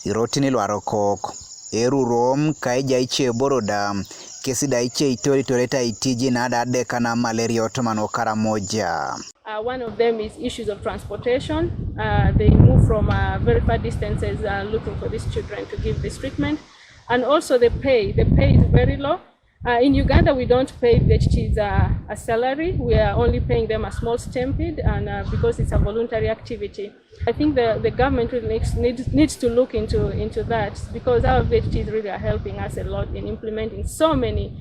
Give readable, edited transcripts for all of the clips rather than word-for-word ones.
Irotin Arokok, Eruruo kaija iche boroda, kesida iche Etolitol itiji nada dekana malaria otomano karamoja. One of them is issues of transportation. They move from very far distances looking for these children to give this treatment. And also the pay. The pay is very low. In Uganda, we don't pay VHTs a salary. We are only paying them a small stipend, and because it's a voluntary activity. I think the government really needs to look into that, because our VHTs really are helping us a lot in implementing so many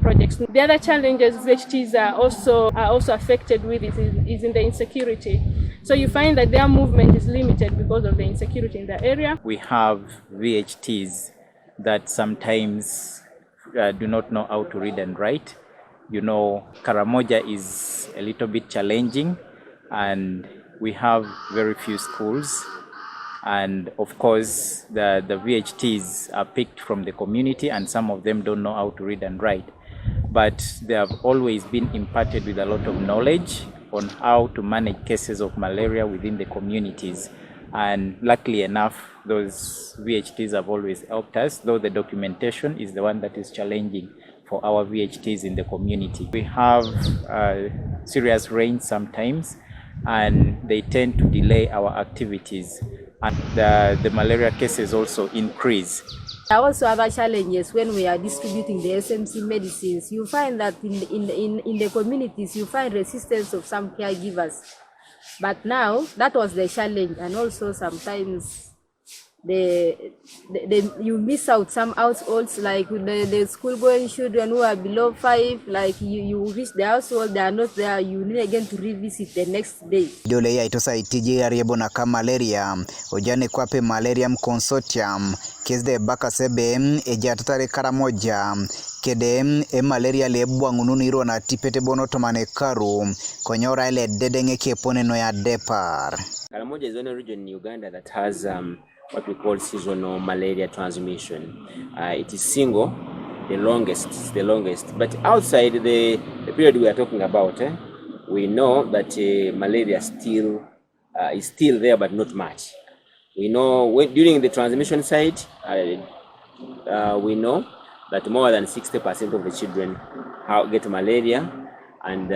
projects. The other challenges VHTs are also affected with is in the insecurity. So you find that their movement is limited because of the insecurity in the area. We have VHTs that sometimes do not know how to read and write. You know, Karamoja is a little bit challenging, and we have very few schools. And of course, the VHTs are picked from the community, and some of them don't know how to read and write. But they have always been imparted with a lot of knowledge on how to manage cases of malaria within the communities. And luckily enough, those VHTs have always helped us, though the documentation is the one that is challenging for our VHTs in the community. We have serious rain sometimes, and they tend to delay our activities, and the malaria cases also increase. I also have challenges when we are distributing the SMC medicines. You find that in the communities, you find resistance of some caregivers. But now, that was the challenge, and also sometimes you miss out some households, like the school-going children who are below 5, like you reach the household, they are not there, you need again to revisit the next day. Dole ya itosa itiji ariebo na ka malaria, ojane kwape malarium consortium, kesde baka sebe ejatatare Karamoja, kede malaria lebwa ngununi iro na tipete bono tomane karu, konyora ile dedenge kepone no ya depar. Karamoja is the only region in Uganda that has what we call seasonal malaria transmission. It is single, the longest. But outside the period we are talking about, we know that malaria still is still there, but not much. We know during the transmission side, we know that more than 60% of the children get malaria, and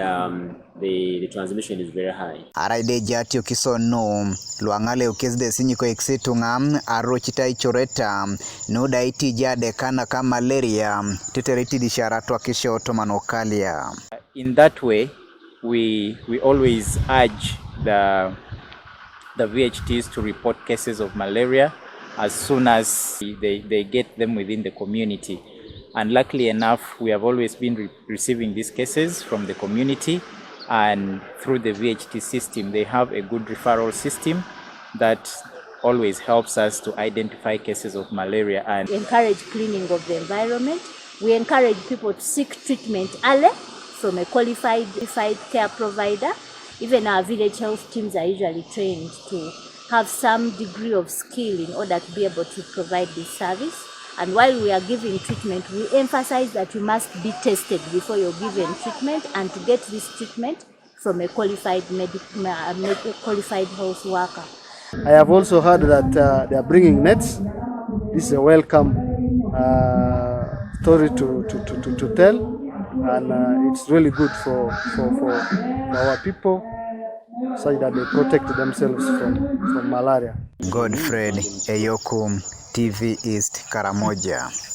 the transmission is very high. Araide jati okisono luangale ukesde sinyiko exitungam arochita ichoreta nuda iti jade kana ka malaria titeriti disharato akishe otomanokalia. In that way, we always urge the VHTs to report cases of malaria as soon as they get them within the community. And luckily enough, we have always been receiving these cases from the community, and through the VHT system, they have a good referral system that always helps us to identify cases of malaria. And we encourage cleaning of the environment. We encourage people to seek treatment early from a qualified care provider. Even our village health teams are usually trained to have some degree of skill in order to be able to provide this service. And while we are giving treatment, we emphasize that you must be tested before you're given treatment, and to get this treatment from a qualified qualified health worker. I have also heard that they are bringing nets. This is a welcome story to tell, and it's really good for our people, so that they protect themselves from malaria. Godfred Eyokum, TV East, Karamoja.